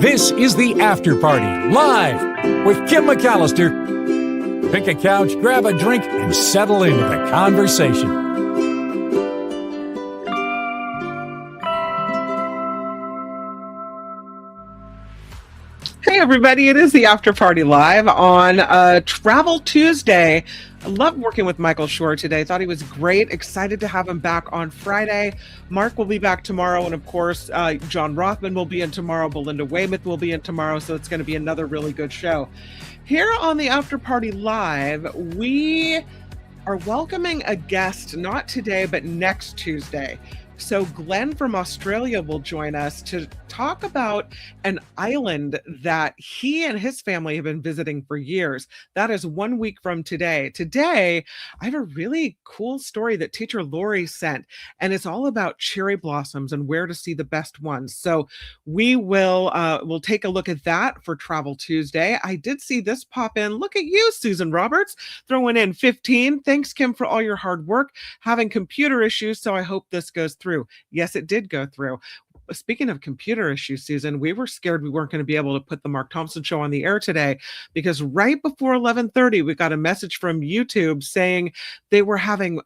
This is the After Party, live with Kim McAllister. Pick a couch, grab a drink, and settle into the conversation. Hey everybody, it is the After Party Live on Travel Tuesday. I love working with Michael Shore today. Thought he was great. Excited to have him back on Friday. Mark will be back tomorrow, and of course, John Rothman will be in tomorrow. Belinda Weymouth will be in tomorrow, so it's going to be another really good show. Here on the After Party Live, we are welcoming a guest, not today, but next Tuesday. So Glenn from Australia will join us to talk about an island that he and his family have been visiting for years. That is 1 week from today. Today, I have a really cool story that teacher Lori sent, and it's all about cherry blossoms and where to see the best ones. So we will we'll take a look at that for Travel Tuesday. I did see this pop in. Look at you, Susan Roberts, throwing in 15. Thanks, Kim, for all your hard work. Having computer issues, so I hope this goes through. Yes, it did go through. Speaking of computer issues, Susan, we were scared we weren't going to be able to put the Mark Thompson Show on the air today because right before 11:30, we got a message from YouTube saying they were having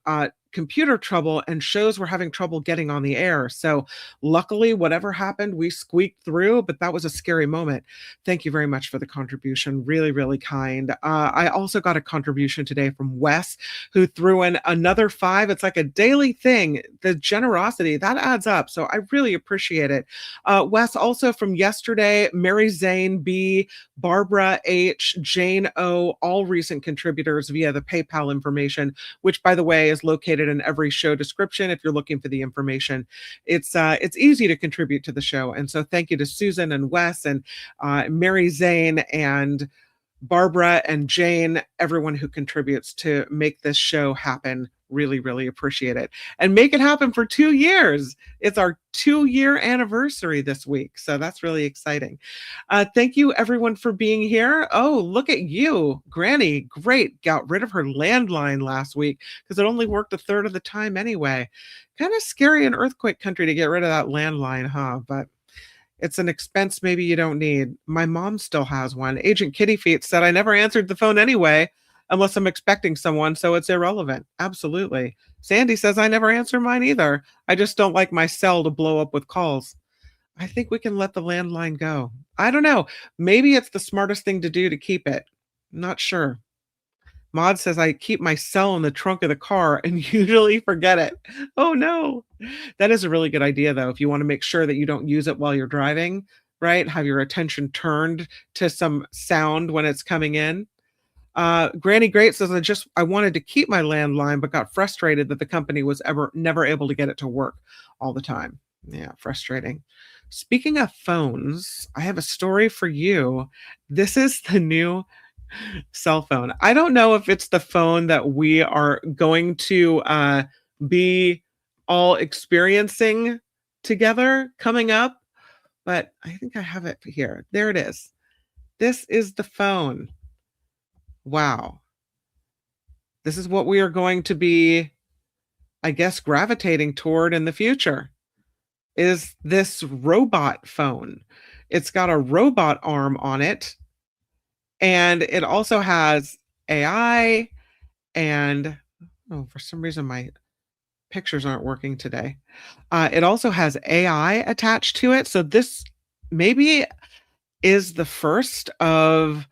computer trouble and shows were having trouble getting on the air. So luckily, whatever happened, we squeaked through, but that was a scary moment. Thank you very much for the contribution. Really, really kind. I also got a contribution today from Wes, who threw in another 5. It's like a daily thing. The generosity, that adds up. So I really appreciate it. Wes, also from yesterday, Mary Zane B, Barbara H, Jane O, all recent contributors via the PayPal information, which, by the way, is located in every show description if you're looking for the information. It's easy to contribute to the show. And so thank you to Susan and Wes and Mary Zane and Barbara and Jane, everyone who contributes to make this show happen. Really, really appreciate it. And make it happen for 2 years. It's our 2-year anniversary this week. So that's really exciting. Thank you, everyone, for being here. Oh, look at you. Granny, great. Got rid of her landline last week because it only worked a third of the time anyway. Kind of scary in earthquake country to get rid of that landline, huh? But it's an expense maybe you don't need. My mom still has one. Agent Kitty Feet said I never answered the phone anyway, unless I'm expecting someone, so it's irrelevant. Absolutely. Sandy says I never answer mine either. I just don't like my cell to blow up with calls. I think we can let the landline go. I don't know. Maybe it's the smartest thing to do to keep it. Not sure. Maud says I keep my cell in the trunk of the car and usually forget it. Oh no. That is a really good idea though. If you want to make sure that you don't use it while you're driving, right? Have your attention turned to some sound when it's coming in. Granny Great says I wanted to keep my landline, but got frustrated that the company was never able to get it to work all the time. Yeah, frustrating. Speaking of phones, I have a story for you. This is the new cell phone. I don't know if it's the phone that we are going to be all experiencing together coming up, but I think I have it here. There it is. This is the phone. Wow. This is what we are going to be, I guess, gravitating toward in the future, is this robot phone. It's got a robot arm on it, and it also has AI, and for some reason my pictures aren't working today. It also has AI attached to it, so this maybe is the first of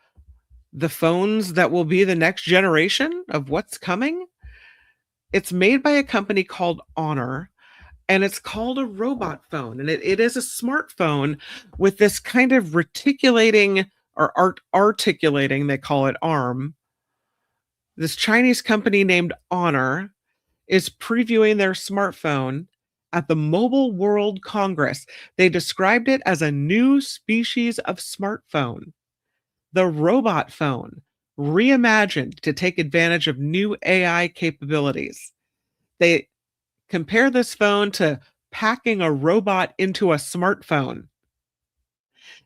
the phones that will be the next generation of what's coming. It's made by a company called Honor, and it's called a robot phone. And it is a smartphone with this kind of reticulating or articulating, they call it, arm. This Chinese company named Honor is previewing their smartphone at the Mobile World Congress. They described it as a new species of smartphone. The robot phone, reimagined to take advantage of new AI capabilities. They compare this phone to packing a robot into a smartphone.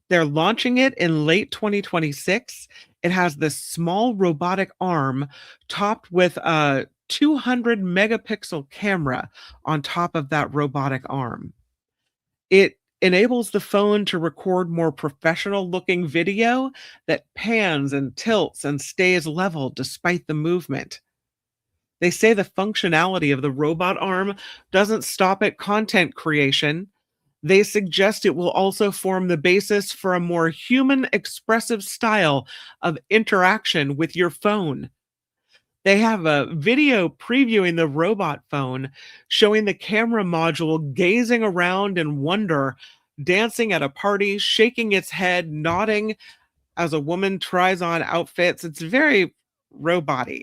They're launching it in late 2026. It has this small robotic arm topped with a 200 megapixel camera on top of that robotic arm. It enables the phone to record more professional looking video that pans and tilts and stays level despite the movement. They say the functionality of the robot arm doesn't stop at content creation. They suggest it will also form the basis for a more human expressive style of interaction with your phone. They have a video previewing the robot phone showing the camera module gazing around in wonder, dancing at a party, shaking its head, nodding as a woman tries on outfits. It's very robot-y.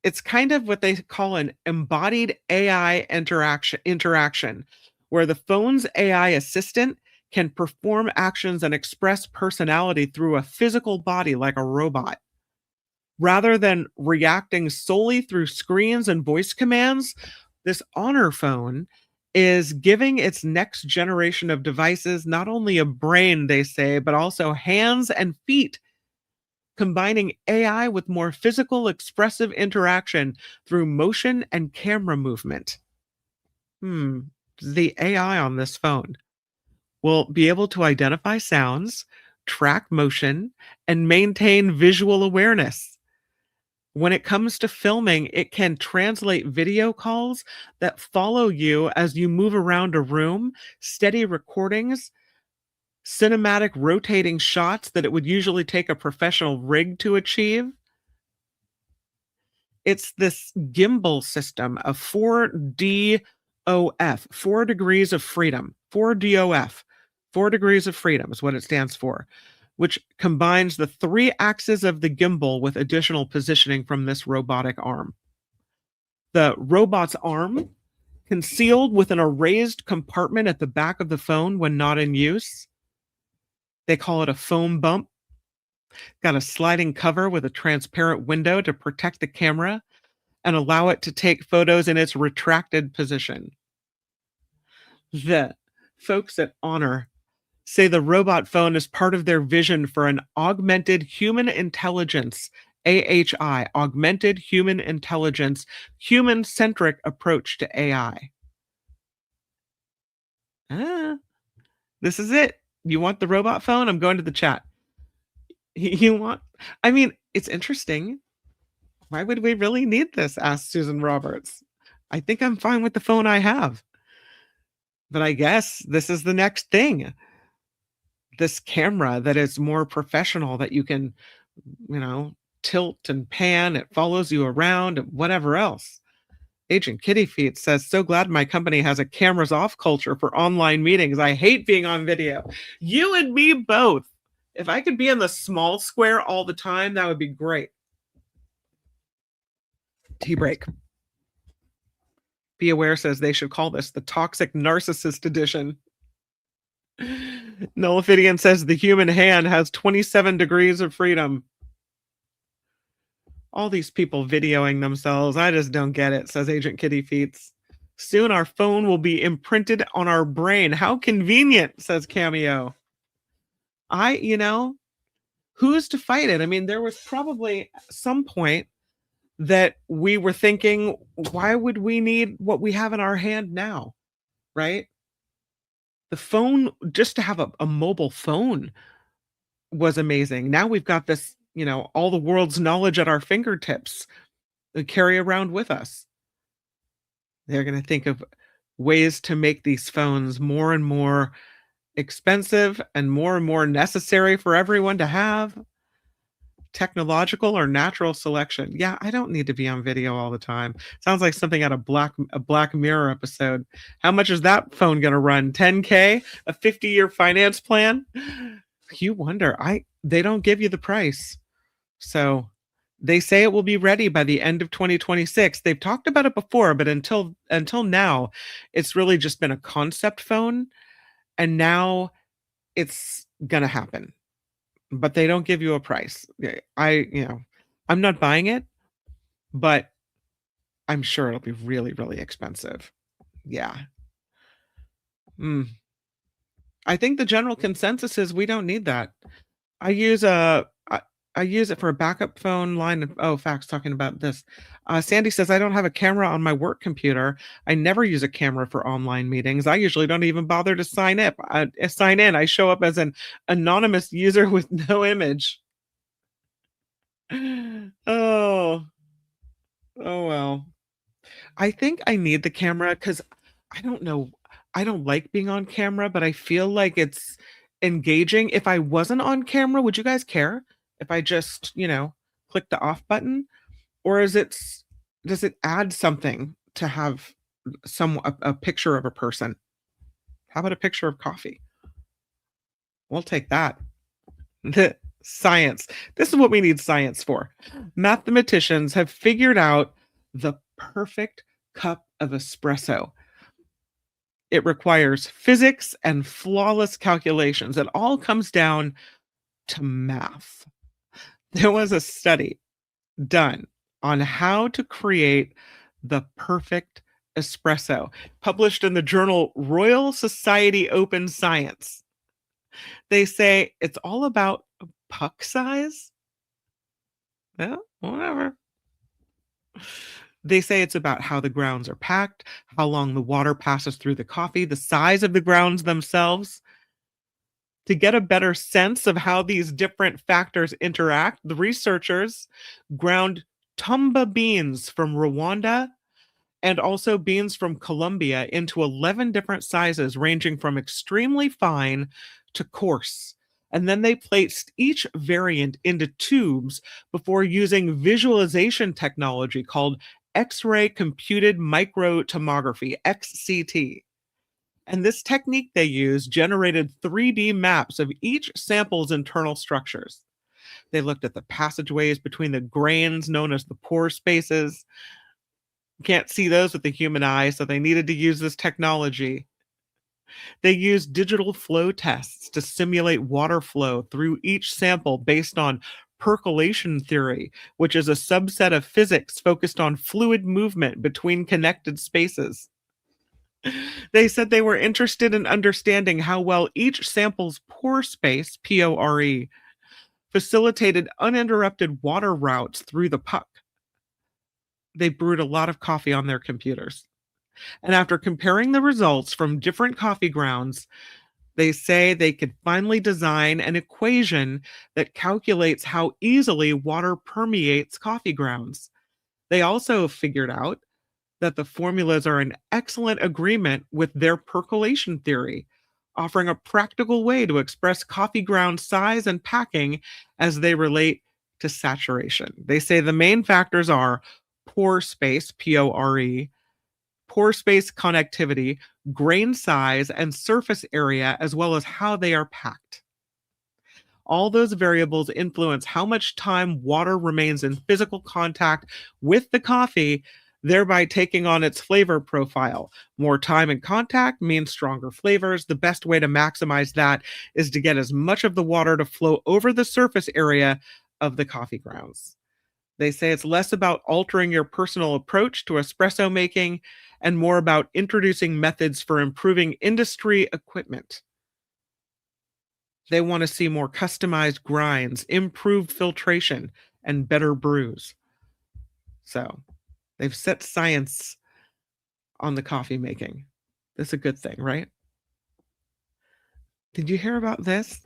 It's kind of what they call an embodied AI interaction where the phone's AI assistant can perform actions and express personality through a physical body like a robot. Rather than reacting solely through screens and voice commands, this Honor phone is giving its next generation of devices not only a brain, they say, but also hands and feet, combining AI with more physical, expressive interaction through motion and camera movement. Hmm, the AI on this phone will be able to identify sounds, track motion, and maintain visual awareness. When it comes to filming, it can translate video calls that follow you as you move around a room, steady recordings, cinematic rotating shots that it would usually take a professional rig to achieve. It's this gimbal system of 4DOF, 4 degrees of freedom, 4DOF, 4 degrees of freedom is what it stands for, which combines the three axes of the gimbal with additional positioning from this robotic arm. The robot's arm, concealed within a raised compartment at the back of the phone when not in use. They call it a foam bump. Got a sliding cover with a transparent window to protect the camera and allow it to take photos in its retracted position. The folks at Honor say the robot phone is part of their vision for an augmented human intelligence, AHI, augmented human intelligence, human centric approach to AI. Ah, this is it. You want the robot phone? I'm going to the chat. You want, I mean, it's interesting. Why would we really need this? Asked Susan Roberts. I think I'm fine with the phone I have. But I guess this is the next thing. This camera that is more professional, that you can, tilt and pan, it follows you around, and whatever else. Agent Kitty Feet says, so glad my company has a cameras off culture for online meetings. I hate being on video. You and me both. If I could be in the small square all the time, that would be great. Tea break. Be Aware says they should call this the Toxic Narcissist Edition. Nullifidian says the human hand has 27 degrees of freedom. All these people videoing themselves, I just don't get it, says Agent Kitty Feets. Soon our phone will be imprinted on our brain. How convenient, says Cameo. Who's to fight it? I mean, there was probably some point that we were thinking, why would we need what we have in our hand now? Right? The phone, just to have a mobile phone was amazing. Now we've got this, all the world's knowledge at our fingertips to carry around with us. They're going to think of ways to make these phones more and more expensive and more necessary for everyone to have. Technological or natural selection. Yeah, I don't need to be on video all the time. Sounds like something out of a Black Mirror episode. How much is that phone going to run? 10K? A 50-year finance plan? You wonder. They don't give you the price. So they say it will be ready by the end of 2026. They've talked about it before, but until now, it's really just been a concept phone, and now it's going to happen. But they don't give you a price. I'm not buying it, but I'm sure it'll be really, really expensive. Yeah. I think the general consensus is we don't need that. I use I use it for a backup phone line. Oh, facts talking about this. Sandy says, I don't have a camera on my work computer. I never use a camera for online meetings. I usually don't even bother to sign in. I show up as an anonymous user with no image. Oh, oh well. I think I need the camera because I don't know. I don't like being on camera, but I feel like it's engaging. If I wasn't on camera, would you guys care if I just, click the off button? Or does it add something to have a picture of a person? How about a picture of coffee? We'll take that. Science. This is what we need science for. Mathematicians have figured out the perfect cup of espresso. It requires physics and flawless calculations. It all comes down to math. There was a study done on how to create the perfect espresso, published in the journal Royal Society Open Science. They say it's all about puck size. Yeah, whatever. They say it's about how the grounds are packed, how long the water passes through the coffee, the size of the grounds themselves. To get a better sense of how these different factors interact, the researchers ground tumba beans from Rwanda and also beans from Colombia into 11 different sizes, ranging from extremely fine to coarse. And then they placed each variant into tubes before using visualization technology called X-ray computed microtomography, XCT. And this technique they used generated 3D maps of each sample's internal structures. They looked at the passageways between the grains, known as the pore spaces. You can't see those with the human eye, so they needed to use this technology. They used digital flow tests to simulate water flow through each sample based on percolation theory, which is a subset of physics focused on fluid movement between connected spaces. They said they were interested in understanding how well each sample's pore space, PORE, facilitated uninterrupted water routes through the puck. They brewed a lot of coffee on their computers. And after comparing the results from different coffee grounds, they say they could finally design an equation that calculates how easily water permeates coffee grounds. They also figured out that the formulas are in excellent agreement with their percolation theory, offering a practical way to express coffee ground size and packing as they relate to saturation. They say the main factors are pore space, PORE, pore space connectivity, grain size, and surface area, as well as how they are packed. All those variables influence how much time water remains in physical contact with the coffee, thereby taking on its flavor profile. More time in contact means stronger flavors. The best way to maximize that is to get as much of the water to flow over the surface area of the coffee grounds. They say it's less about altering your personal approach to espresso making and more about introducing methods for improving industry equipment. They want to see more customized grinds, improved filtration, and better brews. So they've set science on the coffee making. That's a good thing, right? Did you hear about this?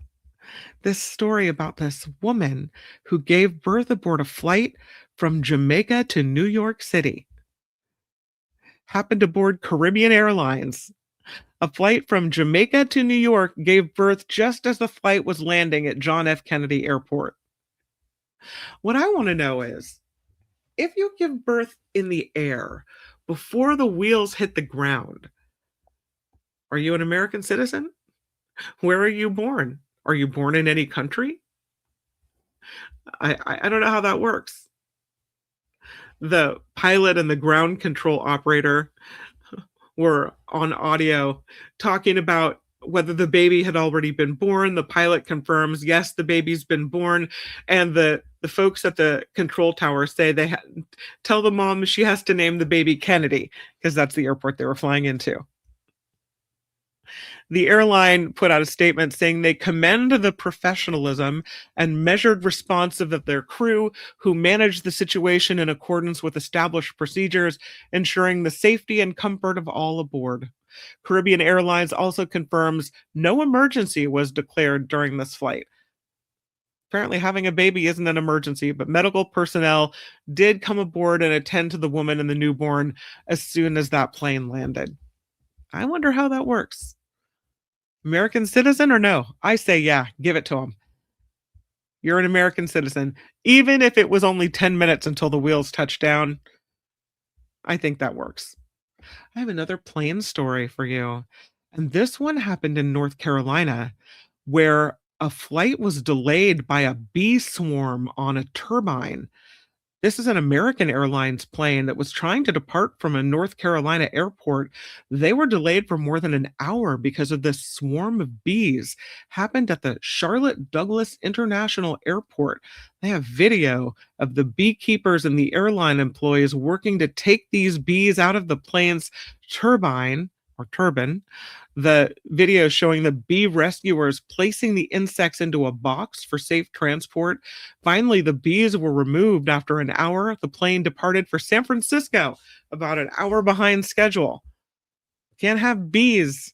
This story about this woman who gave birth aboard a flight from Jamaica to New York City. Happened aboard Caribbean Airlines. A flight from Jamaica to New York gave birth just as the flight was landing at John F. Kennedy Airport. What I want to know is, if you give birth in the air before the wheels hit the ground, are you an American citizen? Where are you born? Are you born in any country? I don't know how that works. The pilot and the ground control operator were on audio talking about whether the baby had already been born. The pilot confirms, yes, the baby's been born. And the folks at the control tower say tell the mom she has to name the baby Kennedy, because that's the airport they were flying into. The airline put out a statement saying they commend the professionalism and measured response of their crew who managed the situation in accordance with established procedures, ensuring the safety and comfort of all aboard. Caribbean Airlines also confirms no emergency was declared during this flight. Apparently, having a baby isn't an emergency, but medical personnel did come aboard and attend to the woman and the newborn as soon as that plane landed. I wonder how that works. American citizen or no? I say, yeah, give it to him. You're an American citizen. Even if it was only 10 minutes until the wheels touch down, I think that works. I have another plane story for you. And this one happened in North Carolina where a flight was delayed by a bee swarm on a turbine. This is an American Airlines plane that was trying to depart from a North Carolina airport. They were delayed for more than an hour because of this swarm of bees. Happened at the Charlotte Douglas International Airport. They have video of the beekeepers and the airline employees working to take these bees out of the plane's turbine or turbine. The video showing the bee rescuers placing the insects into a box for safe transport. Finally, the bees were removed after an hour. The plane departed for San Francisco, about an hour behind schedule. Can't have bees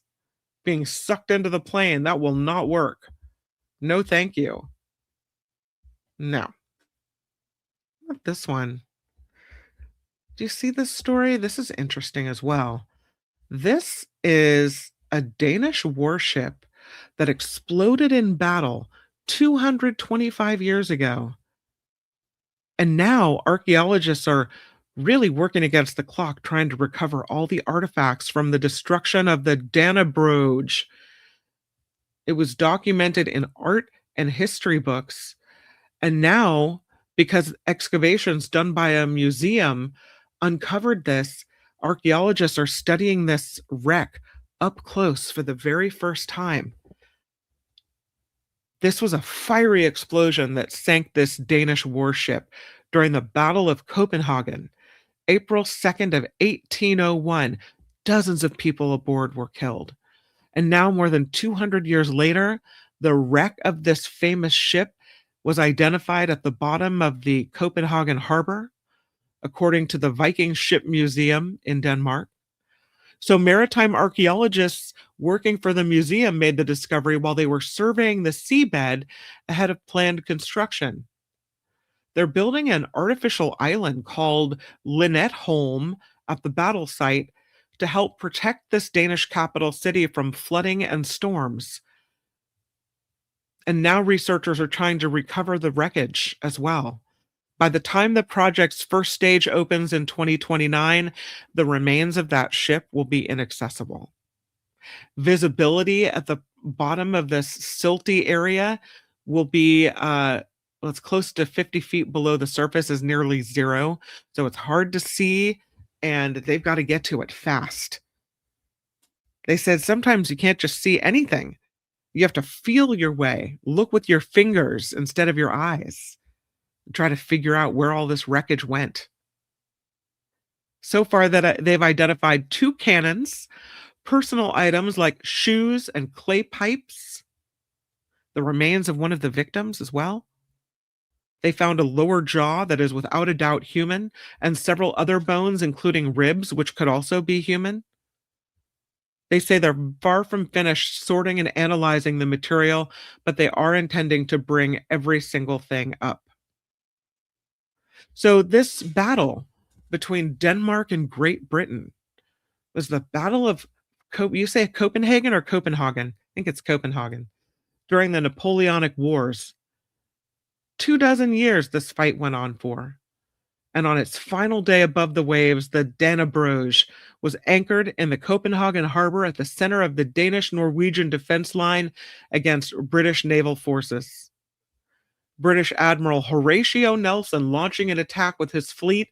being sucked into the plane. That will not work. No, thank you. No. Not this one. Do you see this story? This is interesting as well. This is a Danish warship that exploded in battle 225 years ago. And now archaeologists are really working against the clock trying to recover all the artifacts from the destruction of the Dannebrog. It was documented in art and history books. And now, because excavations done by a museum uncovered this, archaeologists are studying this wreck up close for the very first time. This was a fiery explosion that sank this Danish warship during the Battle of Copenhagen, April 2nd of 1801. Dozens of people aboard were killed. And now, more than 200 years later, the wreck of this famous ship was identified at the bottom of the Copenhagen harbor, according to the Viking Ship Museum in Denmark. So maritime archaeologists working for the museum made the discovery while they were surveying the seabed ahead of planned construction. They're building an artificial island called Lynetteholm at the battle site to help protect this Danish capital city from flooding and storms. And now researchers are trying to recover the wreckage as well. By the time the project's first stage opens in 2029, the remains of that ship will be inaccessible. Visibility at the bottom of this silty area will be it's close to 50 feet below the surface, is nearly zero. So it's hard to see, and they've got to get to it fast. They said sometimes you can't just see anything. You have to feel your way, look with your fingers instead of your eyes. Try to figure out where all this wreckage went. So far that they've identified 2 cannons, personal items like shoes and clay pipes, the remains of one of the victims as well. They found a lower jaw that is without a doubt human, and several other bones, including ribs, which could also be human. They say they're far from finished sorting and analyzing the material, but they are intending to bring every single thing up. So this battle between Denmark and Great Britain was the Battle of you say Copenhagen or Copenhagen? I think it's Copenhagen. During the Napoleonic Wars. 24 years this fight went on for. And on its final day above the waves, the Dannebrog was anchored in the Copenhagen harbor at the center of the Danish-Norwegian defense line against British naval forces. British Admiral Horatio Nelson launching an attack with his fleet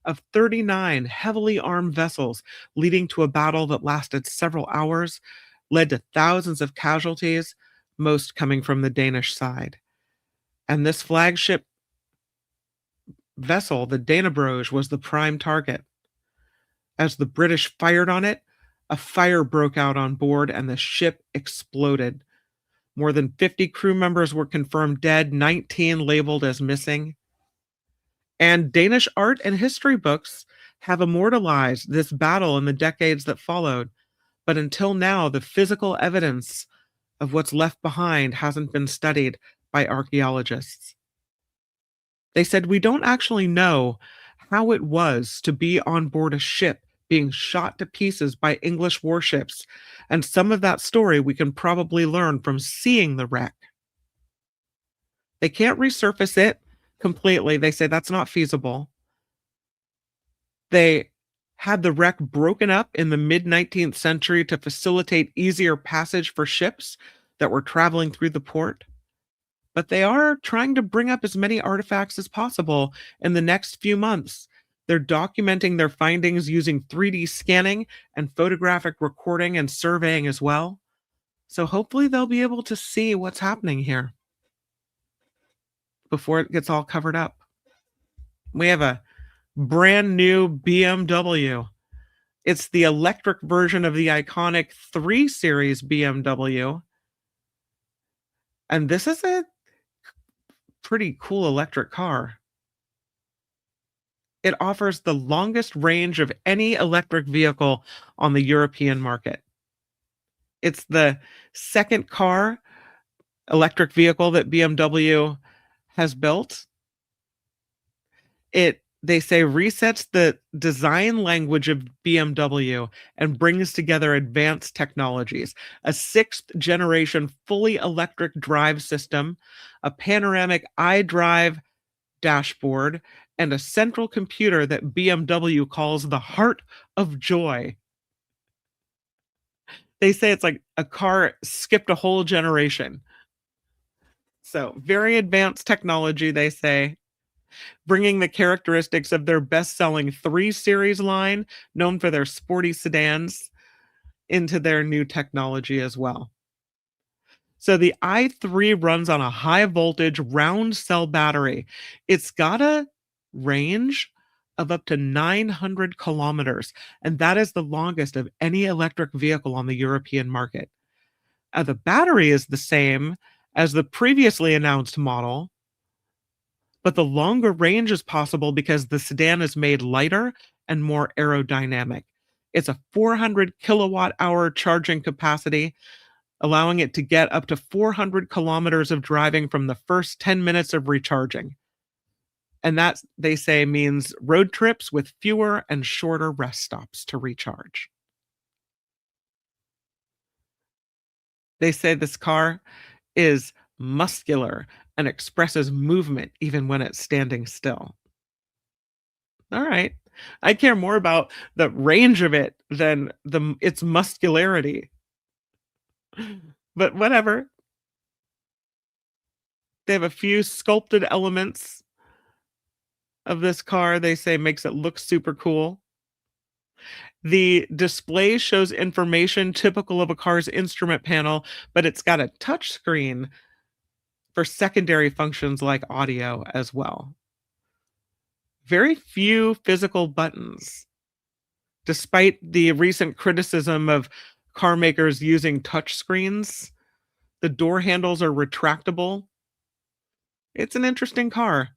of 39 heavily armed vessels, leading to a battle that lasted several hours, led to thousands of casualties, most coming from the Danish side. And this flagship vessel, the Dannebrog, was the prime target. As the British fired on it, A fire broke out on board and the ship exploded. More than 50 crew members were confirmed dead, 19 labeled as missing. And Danish art and history books have immortalized this battle in the decades that followed. But until now, the physical evidence of what's left behind hasn't been studied by archaeologists. They said, we don't actually know how it was to be on board a ship being shot to pieces by English warships. And some of that story we can probably learn from seeing the wreck. They can't resurface it completely. They say that's not feasible. They had the wreck broken up in the mid-19th century to facilitate easier passage for ships that were traveling through the port. But they are trying to bring up as many artifacts as possible in the next few months. They're documenting their findings using 3D scanning and photographic recording and surveying as well. So hopefully they'll be able to see what's happening here before it gets all covered up. We have a brand new BMW. It's the electric version of the iconic 3 Series BMW. And this is a pretty cool electric car. It offers the longest range of any electric vehicle on the European market. It's the second electric vehicle that BMW has built. They say, resets the design language of BMW and brings together advanced technologies, a 6th generation fully electric drive system, a panoramic iDrive dashboard, and a central computer that BMW calls the heart of joy. They say it's like a car skipped a whole generation. So very advanced technology, they say, bringing the characteristics of their best-selling 3 Series line, known for their sporty sedans, into their new technology as well. So the i3 runs on a high-voltage round cell battery. It's got a range of up to 900 kilometers, and that is the longest of any electric vehicle on the European market. The battery is the same as the previously announced model, but the longer range is possible because the sedan is made lighter and more aerodynamic. It's a 400 kilowatt hour charging capacity, allowing it to get up to 400 kilometers of driving from the first 10 minutes of recharging. And that, they say, means road trips with fewer and shorter rest stops to recharge. They say this car is muscular and expresses movement even when it's standing still. All right. I care more about the range of it than its muscularity. But whatever. They have a few sculpted elements of this car they say makes it look super cool. The display shows information typical of a car's instrument panel, but it's got a touch screen for secondary functions like audio as well. Very few physical buttons, despite the recent criticism of car makers using touch screens. The door handles are retractable. It's an interesting car.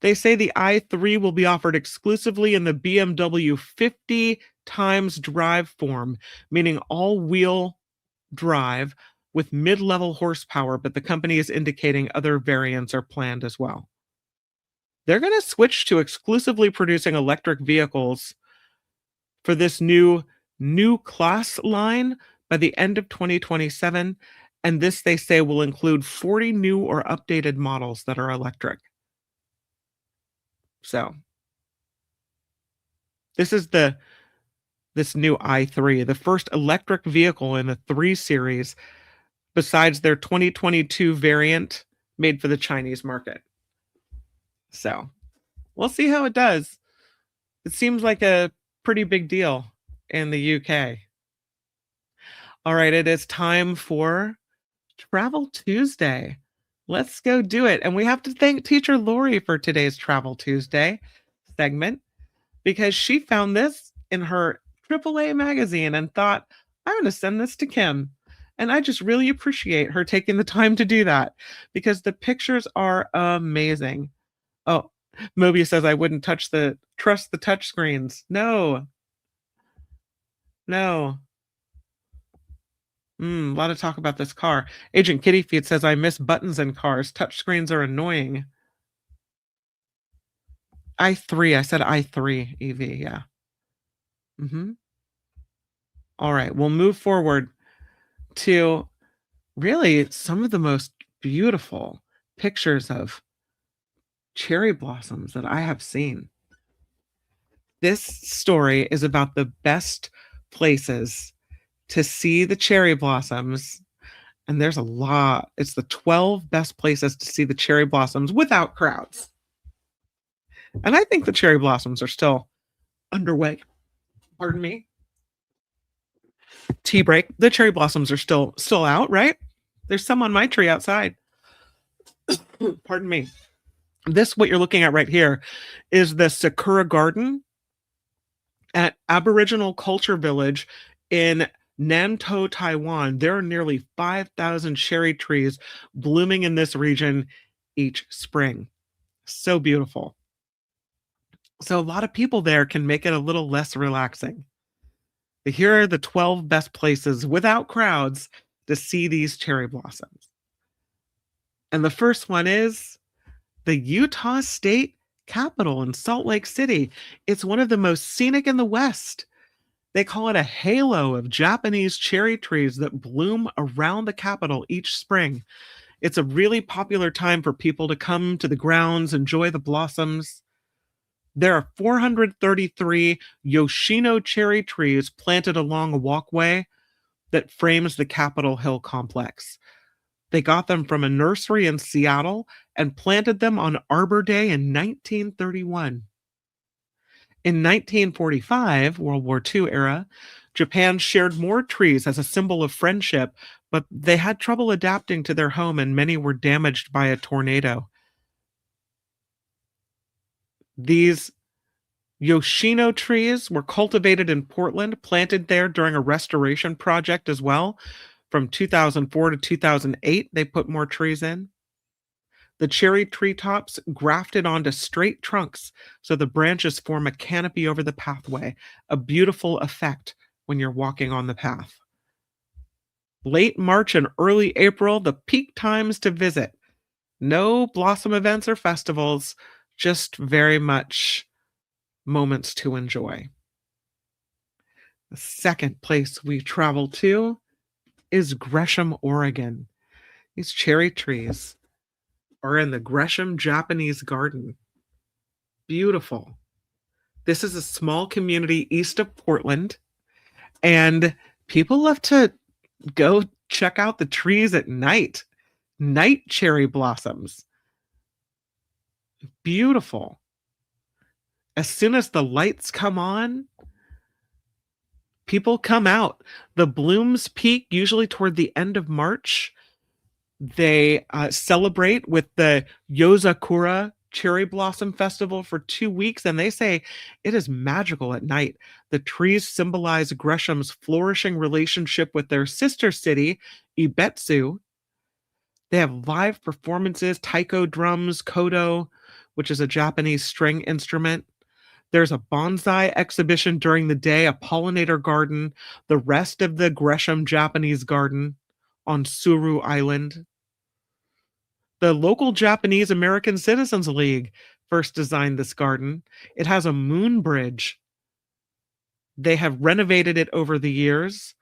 They say the i3 will be offered exclusively in the BMW 50 times drive form, meaning all-wheel drive with mid-level horsepower, but the company is indicating other variants are planned as well. They're going to switch to exclusively producing electric vehicles for this new class line by the end of 2027, and this, they say, will include 40 new or updated models that are electric. So this is this new i3, the first electric vehicle in the 3 Series, besides their 2022 variant made for the Chinese market. So we'll see how it does. It seems like a pretty big deal in the UK. All right, it is time for Travel Tuesday. Let's go do it. And we have to thank Teacher Lori for today's Travel Tuesday segment, because she found this in her AAA magazine and thought, I'm going to send this to Kim. And I just really appreciate her taking the time to do that because the pictures are amazing. Oh, Mobius says I wouldn't trust the touch screens. No, no. A lot of talk about this car. Agent Kitty Feet says I miss buttons in cars. Touch screens are annoying. I said i3 EV, yeah. All right, we'll move forward to really some of the most beautiful pictures of cherry blossoms that I have seen. This story is about the best places to see the cherry blossoms, and there's a lot. It's the 12 best places to see the cherry blossoms without crowds. And I think the cherry blossoms are still underway. Pardon me. Tea break. The cherry blossoms are still out, right? There's some on my tree outside. Pardon me. What you're looking at right here is the Sakura Garden at Aboriginal Culture Village in Nantou, Taiwan. There are nearly 5,000 cherry trees blooming in this region each spring. So beautiful. So a lot of people there can make it a little less relaxing. But here are the 12 best places without crowds to see these cherry blossoms. And the first one is the Utah State Capitol in Salt Lake City. It's one of the most scenic in the West. They call it a halo of Japanese cherry trees that bloom around the Capitol each spring. It's a really popular time for people to come to the grounds, enjoy the blossoms. There are 433 Yoshino cherry trees planted along a walkway that frames the Capitol Hill complex. They got them from a nursery in Seattle and planted them on Arbor Day in 1931. In 1945, World War II era, Japan shared more trees as a symbol of friendship, but they had trouble adapting to their home and many were damaged by a tornado. These Yoshino trees were cultivated in Portland, planted there during a restoration project as well. From 2004 to 2008, they put more trees in. The cherry treetops grafted onto straight trunks, so the branches form a canopy over the pathway, a beautiful effect when you're walking on the path. Late March and early April, the peak times to visit. No blossom events or festivals, just very much moments to enjoy. The second place we travel to is Gresham, Oregon. These cherry trees are in the Gresham Japanese Garden. Beautiful. This is a small community east of Portland, and people love to go check out the trees at night. Night cherry blossoms. Beautiful. As soon as the lights come on, people come out. The blooms peak usually toward the end of March. They celebrate with the Yozakura Cherry Blossom Festival for 2 weeks, and they say it is magical at night. The trees symbolize Gresham's flourishing relationship with their sister city, Ibetsu. They have live performances, taiko drums, koto, which is a Japanese string instrument. There's a bonsai exhibition during the day, a pollinator garden, the rest of the Gresham Japanese Garden on Suru Island. The local Japanese American Citizens League first designed this garden. It has a moon bridge. They have renovated it over the years.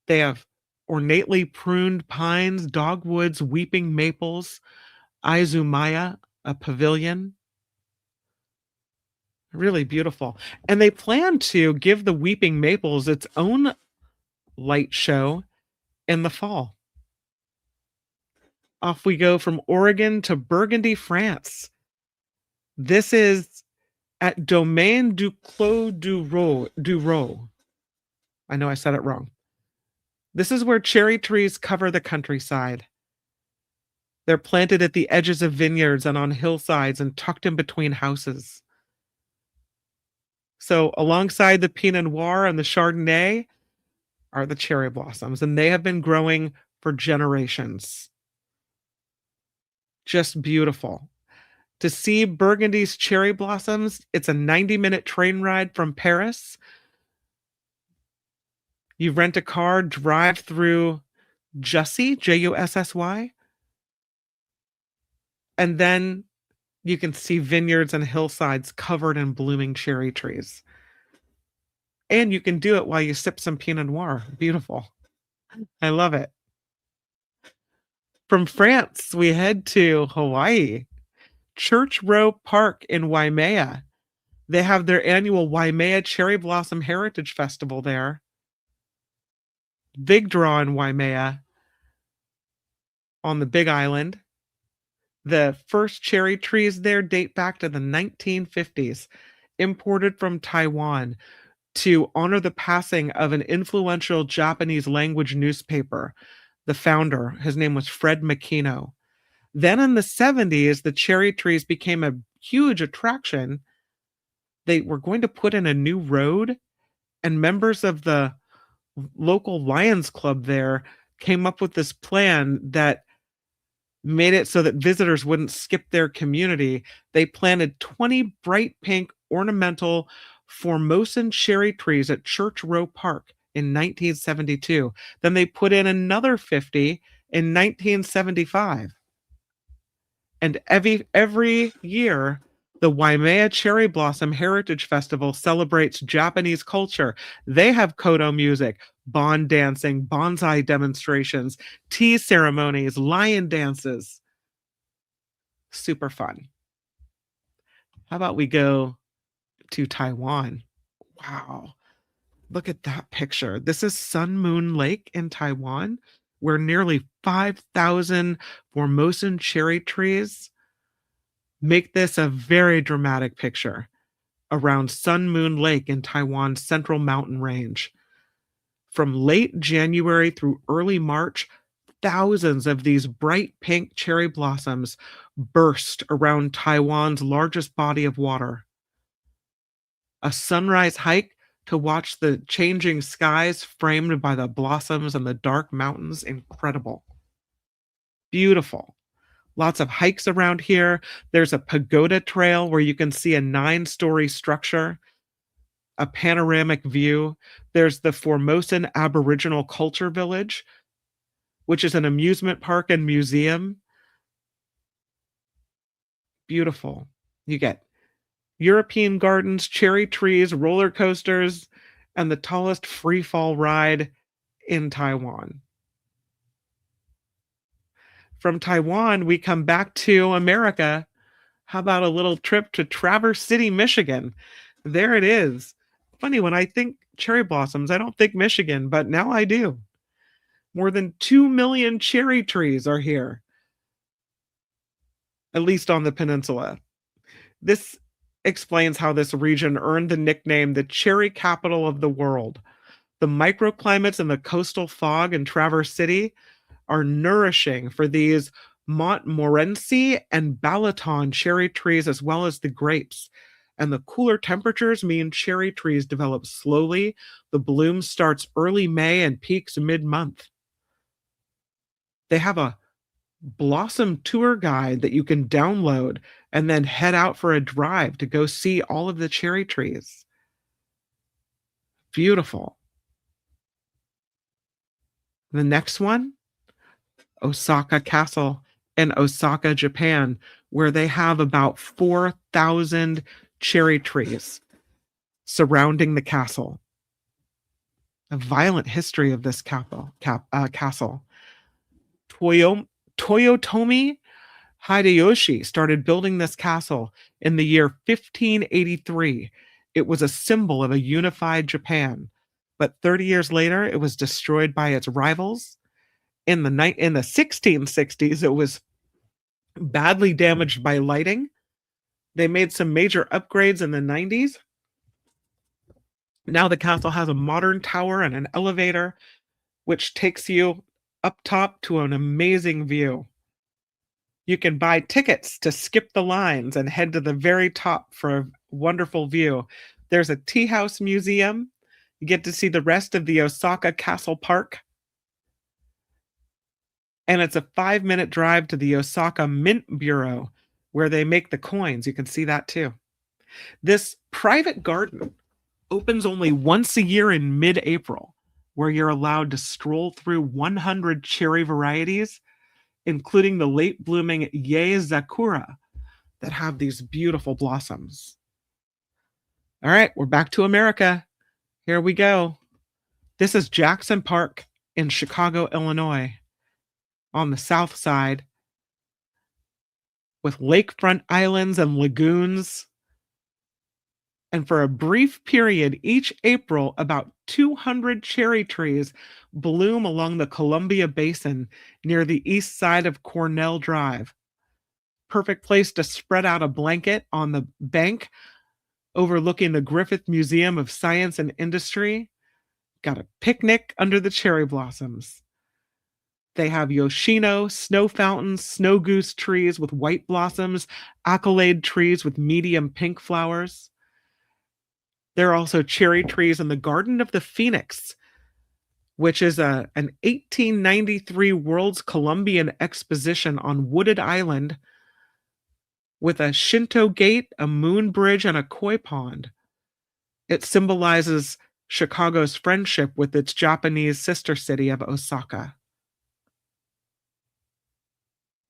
They have ornately pruned pines, dogwoods, weeping maples, Izumaya, a pavilion. Really beautiful. And they plan to give the weeping maples its own light show in the fall. Off we go from Oregon to Burgundy, France. This is at Domaine du Clos du Roi. I know I said it wrong. This is where cherry trees cover the countryside. They're planted at the edges of vineyards and on hillsides and tucked in between houses. So alongside the Pinot Noir and the Chardonnay are the cherry blossoms, and they have been growing for generations. Just beautiful. To see Burgundy's cherry blossoms, it's a 90-minute train ride from Paris. You rent a car, drive through Jussy, Jussy, and then you can see vineyards and hillsides covered in blooming cherry trees. And you can do it while you sip some Pinot Noir. Beautiful. I love it. From France, we head to Hawaii. Church Row Park in Waimea. They have their annual Waimea Cherry Blossom Heritage Festival there. Big draw in Waimea on the Big Island. The first cherry trees there date back to the 1950s, imported from Taiwan to honor the passing of an influential Japanese language newspaper. The founder, his name was Fred Makino. Then in the 70s, the cherry trees became a huge attraction. They were going to put in a new road, and members of the local Lions Club there came up with this plan that made it so that visitors wouldn't skip their community. They planted 20 bright pink ornamental Formosan cherry trees at Church Row Park in 1972. Then they put in another 50 in 1975. And every year, the Waimea Cherry Blossom Heritage Festival celebrates Japanese culture. They have koto music, bond dancing, bonsai demonstrations, tea ceremonies, lion dances. Super fun. How about we go to Taiwan? Wow. Look at that picture. This is Sun Moon Lake in Taiwan, where nearly 5,000 Formosan cherry trees make this a very dramatic picture around Sun Moon Lake in Taiwan's central mountain range. From late January through early March, thousands of these bright pink cherry blossoms burst around Taiwan's largest body of water. A sunrise hike to watch the changing skies framed by the blossoms and the dark mountains. Incredible. Beautiful. Lots of hikes around here. There's a pagoda trail where you can see a 9-story structure, a panoramic view. There's the Formosan Aboriginal Culture Village, which is an amusement park and museum. Beautiful. You get European gardens, cherry trees, roller coasters, and the tallest free fall ride in Taiwan. From Taiwan, we come back to America. How about a little trip to Traverse City, Michigan? There it is. Funny, when I think cherry blossoms, I don't think Michigan, but now I do. More than 2 million cherry trees are here, at least on the peninsula. This explains how this region earned the nickname the cherry capital of the world. The microclimates and the coastal fog in Traverse City are nourishing for these Montmorency and Balaton cherry trees, as well as the grapes. And the cooler temperatures mean cherry trees develop slowly. The bloom starts early May and peaks mid-month. They have a blossom tour guide that you can download and then head out for a drive to go see all of the cherry trees. Beautiful. The next one, Osaka Castle in Osaka, Japan, where they have about 4,000 cherry trees surrounding the castle. A violent history of this castle. Toyotomi Hideyoshi started building this castle in the year 1583. It was a symbol of a unified Japan, but 30 years later, it was destroyed by its rivals. In the 1660s, it was badly damaged by lighting. They made some major upgrades in the 90s. Now the castle has a modern tower and an elevator, which takes you up top to an amazing view. You can buy tickets to skip the lines and head to the very top for a wonderful view. There's a tea house museum. You get to see the rest of the Osaka Castle Park. And it's a 5-minute drive to the Osaka Mint Bureau, where they make the coins. You can see that too. This private garden opens only once a year in mid-April, where you're allowed to stroll through 100 cherry varieties, including the late blooming Yae Zakura that have these beautiful blossoms. All right, we're back to America. Here we go. This is Jackson Park in Chicago, Illinois, on the south side, with lakefront islands and lagoons. And for a brief period each April, about 200 cherry trees bloom along the Columbia Basin near the east side of Cornell Drive. Perfect place to spread out a blanket on the bank overlooking the Griffith Museum of Science and Industry. Got a picnic under the cherry blossoms. They have Yoshino, snow fountains, snow goose trees with white blossoms, accolade trees with medium pink flowers. There are also cherry trees in the Garden of the Phoenix, which is an 1893 World's Columbian Exposition on Wooded Island with a Shinto gate, a moon bridge, and a koi pond. It symbolizes Chicago's friendship with its Japanese sister city of Osaka.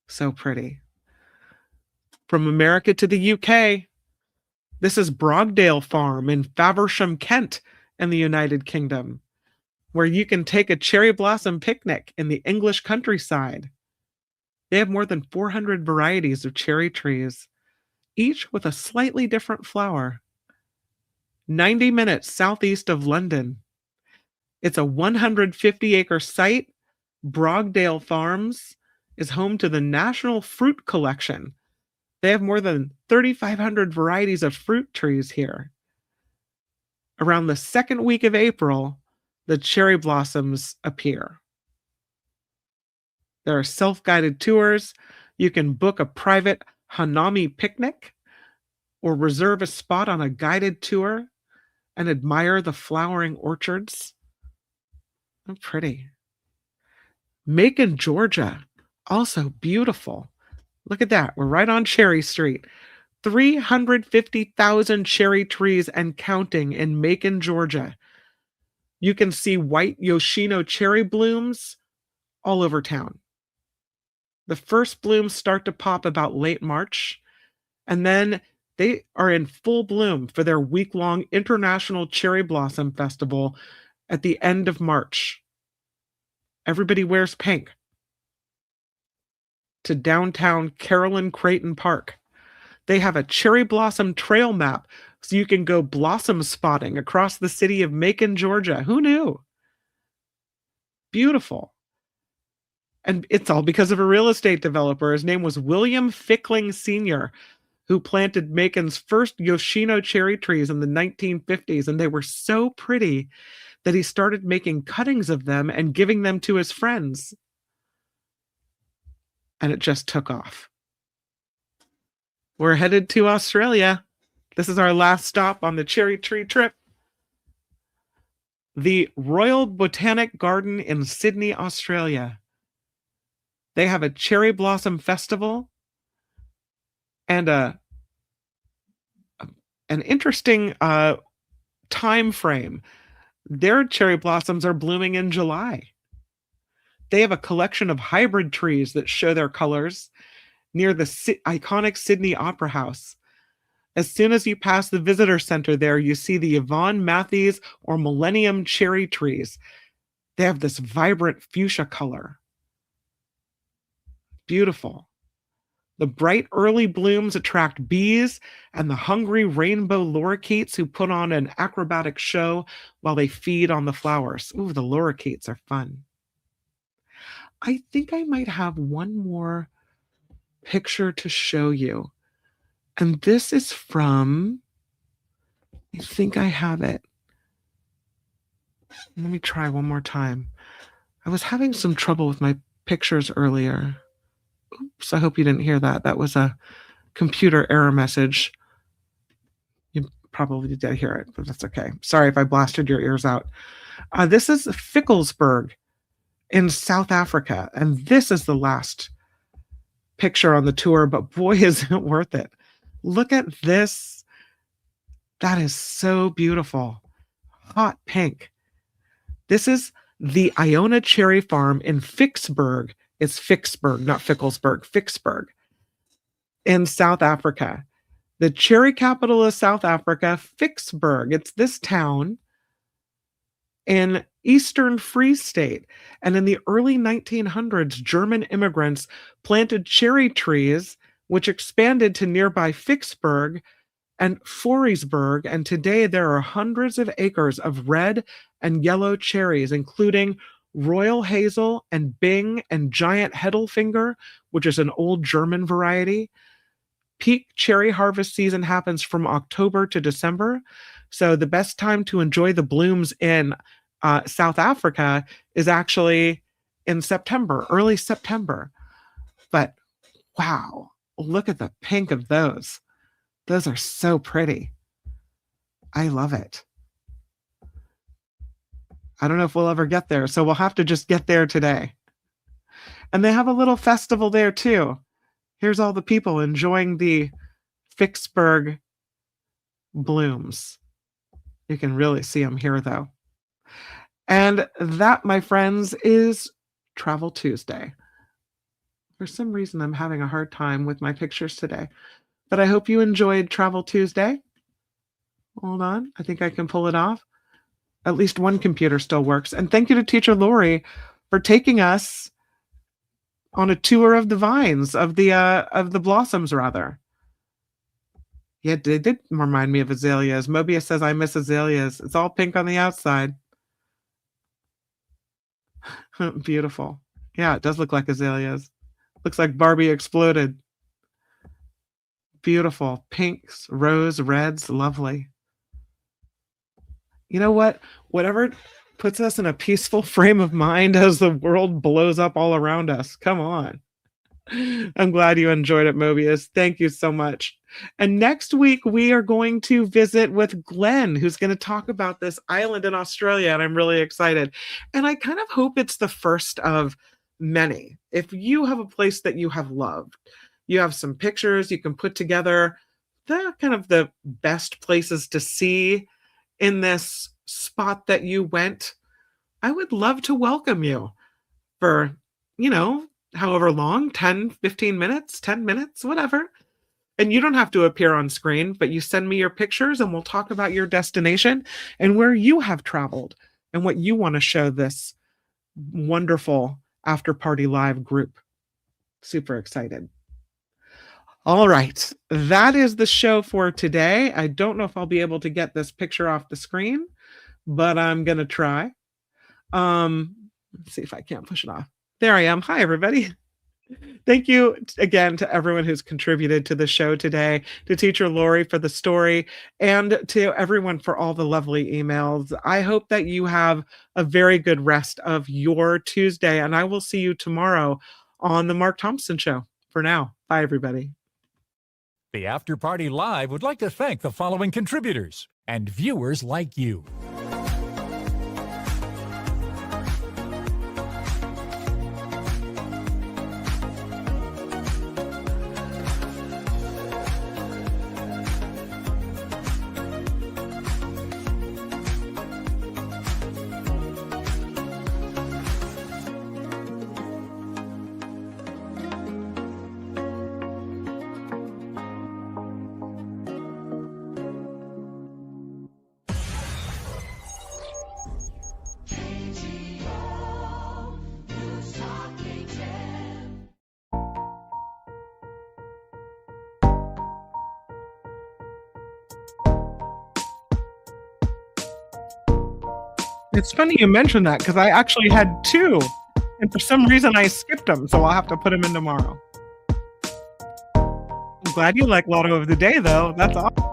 So pretty. From America to the UK, this is Brogdale Farm in Faversham, Kent, in the United Kingdom, where you can take a cherry blossom picnic in the English countryside. They have more than 400 varieties of cherry trees, each with a slightly different flower. 90 minutes southeast of London. It's a 150-acre site. Brogdale Farms is home to the National Fruit Collection. They have more than 3,500 varieties of fruit trees here. Around the second week of April, the cherry blossoms appear. There are self-guided tours. You can book a private Hanami picnic or reserve a spot on a guided tour and admire the flowering orchards. Oh, pretty. Macon, Georgia, also beautiful. Look at that. We're right on Cherry Street. 350,000 cherry trees and counting in Macon, Georgia. You can see white Yoshino cherry blooms all over town. The first blooms start to pop about late March, and then they are in full bloom for their week-long International Cherry Blossom Festival at the end of March. Everybody wears pink. To downtown Carolyn Creighton Park. They have a cherry blossom trail map so you can go blossom spotting across the city of Macon, Georgia. Who knew? Beautiful. And it's all because of a real estate developer. His name was William Fickling Sr., who planted Macon's first Yoshino cherry trees in the 1950s, and they were so pretty that he started making cuttings of them and giving them to his friends. And it just took off. We're headed to Australia. This is our last stop on the cherry tree trip. The Royal Botanic Garden in Sydney, Australia. They have a cherry blossom festival and an interesting time frame. Their cherry blossoms are blooming in July. They have a collection of hybrid trees that show their colors near the iconic Sydney Opera House. As soon as you pass the visitor center there, you see the Yvonne Matthews or Millennium cherry trees. They have this vibrant fuchsia color. Beautiful. The bright early blooms attract bees and the hungry rainbow lorikeets who put on an acrobatic show while they feed on the flowers. Ooh, the lorikeets are fun. I think I might have one more picture to show you. And this is from, I think I have it. Let me try one more time. I was having some trouble with my pictures earlier. Oops, I hope you didn't hear that. That was a computer error message. Probably did hear it, but that's okay. Sorry if I blasted your ears out. This is Fickelsburg in South Africa, and this is the last picture on the tour, but boy, is it worth it. Look at this. That is so beautiful. Hot pink. This is the Iona Cherry Farm in Ficksburg. It's Ficksburg, not Fickelsburg, Ficksburg in South Africa. The cherry capital of South Africa, Ficksburg. It's this town in Eastern Free State. And in the early 1900s, German immigrants planted cherry trees, which expanded to nearby Ficksburg and Fouriesburg. And today there are hundreds of acres of red and yellow cherries, including Royal Hazel and Bing and Giant Heidelfinger, which is an old German variety. Peak cherry harvest season happens from October to December. So the best time to enjoy the blooms in South Africa is actually in September, early September. But wow, look at the pink of those. Those are so pretty. I love it. I don't know if we'll ever get there, so we'll have to just get there today. And they have a little festival there too. Here's all the people enjoying the Ficksburg blooms. You can really see them here, though. And that, my friends, is Travel Tuesday. For some reason, I'm having a hard time with my pictures today. But I hope you enjoyed Travel Tuesday. Hold on. I think I can pull it off. At least one computer still works. And thank you to Teacher Lori for taking us on a tour of the vines, of the blossoms, rather. Yeah, they did remind me of azaleas. Mobius says, I miss azaleas. It's all pink on the outside. Beautiful. Yeah, it does look like azaleas. Looks like Barbie exploded. Beautiful. Pinks, rose, reds, lovely. You know what? Whatever puts us in a peaceful frame of mind as the world blows up all around us. Come on. I'm glad you enjoyed it, Mobius. Thank you so much. And next week, we are going to visit with Glenn, who's going to talk about this island in Australia, and I'm really excited. And I kind of hope it's the first of many. If you have a place that you have loved, you have some pictures, you can put together the kind of the best places to see in this spot that you went, I would love to welcome you for, however long, 10, 15 minutes, 10 minutes, whatever. And you don't have to appear on screen, but you send me your pictures and we'll talk about your destination and where you have traveled and what you want to show this wonderful After Party Live group. Super excited. All right, that is the show for today. I don't know if I'll be able to get this picture off the screen, but I'm going to try. Let's see if I can't push it off. There I am. Hi, everybody. Thank you again to everyone who's contributed to the show today, to Teacher Lori for the story, and to everyone for all the lovely emails. I hope that you have a very good rest of your Tuesday, and I will see you tomorrow on The Mark Thompson Show. For now, bye, everybody. The After Party Live would like to thank the following contributors and viewers like you. It's funny you mentioned that because I actually had two, and for some reason I skipped them, so I'll have to put them in tomorrow. I'm glad you like Lotto of the Day, though. That's awesome.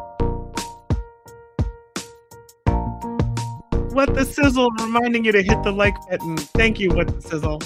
What the Sizzle, reminding you to hit the like button. Thank you, What the Sizzle.